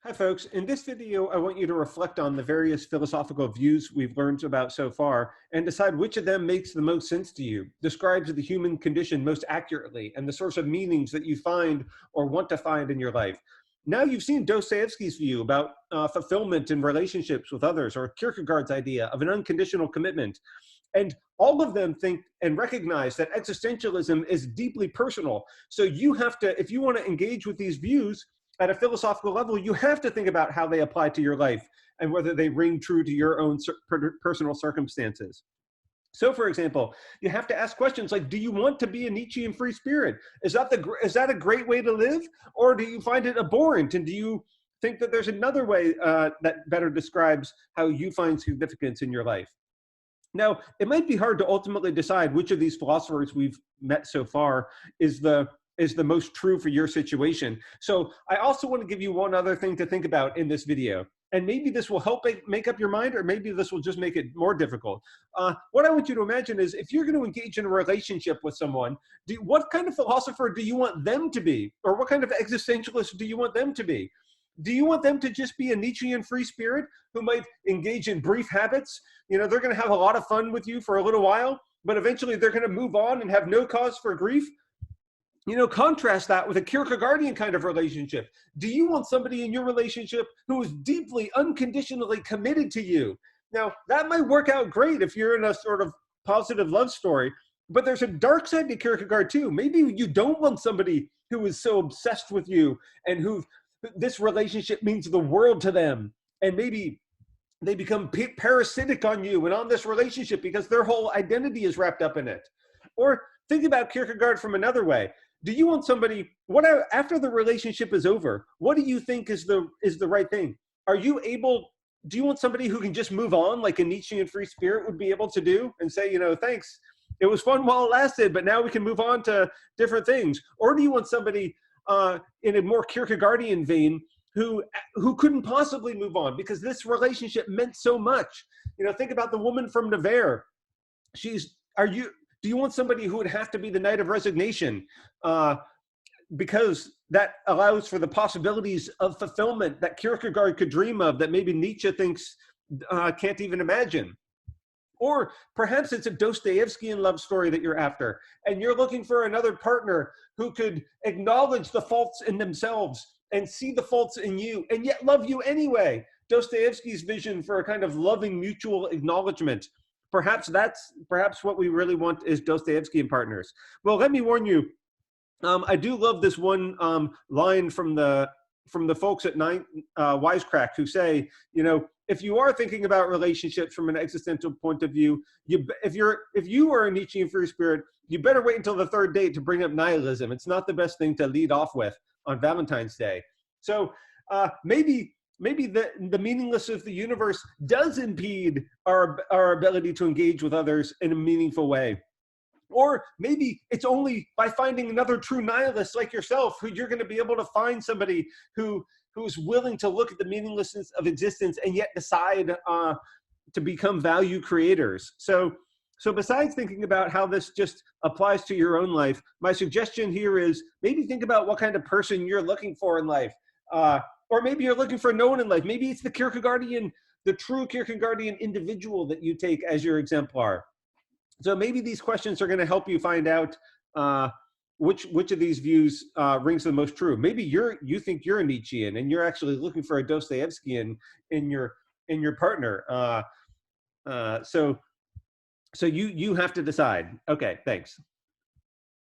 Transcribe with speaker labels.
Speaker 1: Hi, folks. In this video, I want you to reflect on the various philosophical views we've learned about so far and decide which of them makes the most sense to you, describes the human condition most accurately, and the source of meanings that you find or want to find in your life. Now you've seen Dostoevsky's view about fulfillment in relationships with others, or Kierkegaard's idea of an unconditional commitment. And all of them think and recognize that existentialism is deeply personal. So you have to, if you want to engage with these views, at a philosophical level, you have to think about how they apply to your life and whether they ring true to your own personal circumstances. So, for example, you have to ask questions like, do you want to be a Nietzschean free spirit? Is that a great way to live? Or do you find it abhorrent? And do you think that there's another way that better describes how you find significance in your life? Now, it might be hard to ultimately decide which of these philosophers we've met so far is the most true for your situation. So I also want to give you one other thing to think about in this video. And maybe this will help make up your mind, or maybe this will just make it more difficult. What I want you to imagine is if you're going to engage in a relationship with someone, what kind of philosopher do you want them to be? Or what kind of existentialist do you want them to be? Do you want them to just be a Nietzschean free spirit who might engage in brief habits? You know, they're going to have a lot of fun with you for a little while, but eventually they're going to move on and have no cause for grief. You know, contrast that with a Kierkegaardian kind of relationship. Do you want somebody in your relationship who is deeply, unconditionally committed to you? Now, that might work out great if you're in a sort of positive love story, but there's a dark side to Kierkegaard too. Maybe you don't want somebody who is so obsessed with you and who this relationship means the world to them. And maybe they become parasitic on you and on this relationship because their whole identity is wrapped up in it. Or think about Kierkegaard from another way. Do you want somebody, after the relationship is over, what do you think is the right thing? Do you want somebody who can just move on like a Nietzschean free spirit would be able to do and say, you know, thanks, it was fun while it lasted, but now we can move on to different things? Or do you want somebody in a more Kierkegaardian vein who couldn't possibly move on because this relationship meant so much? You know, think about the woman from Nevers. Do you want somebody who would have to be the Knight of Resignation because that allows for the possibilities of fulfillment that Kierkegaard could dream of that maybe Nietzsche thinks can't even imagine? Or perhaps it's a Dostoevskian love story that you're after, and you're looking for another partner who could acknowledge the faults in themselves and see the faults in you and yet love you anyway. Dostoevsky's vision for a kind of loving mutual acknowledgement. Perhaps what we really want is Dostoevskian partners. Well, let me warn you, I do love this one line from the folks at Wisecrack who say, you know, if you are thinking about relationships from an existential point of view, if you are a Nietzschean free spirit, you better wait until the third date to bring up nihilism. It's not the best thing to lead off with on Valentine's Day. So maybe the meaningless of the universe does impede our ability to engage with others in a meaningful way. Or maybe it's only by finding another true nihilist like yourself who you're going to be able to find somebody who's willing to look at the meaninglessness of existence and yet decide to become value creators. So besides thinking about how this just applies to your own life, my suggestion here is maybe think about what kind of person you're looking for in life. Or maybe you're looking for no one in life. Maybe it's the true Kierkegaardian individual that you take as your exemplar. So maybe these questions are going to help you find out which of these views rings the most true. Maybe you think you're a Nietzschean and you're actually looking for a Dostoevskian in your partner. So you have to decide. Okay, thanks.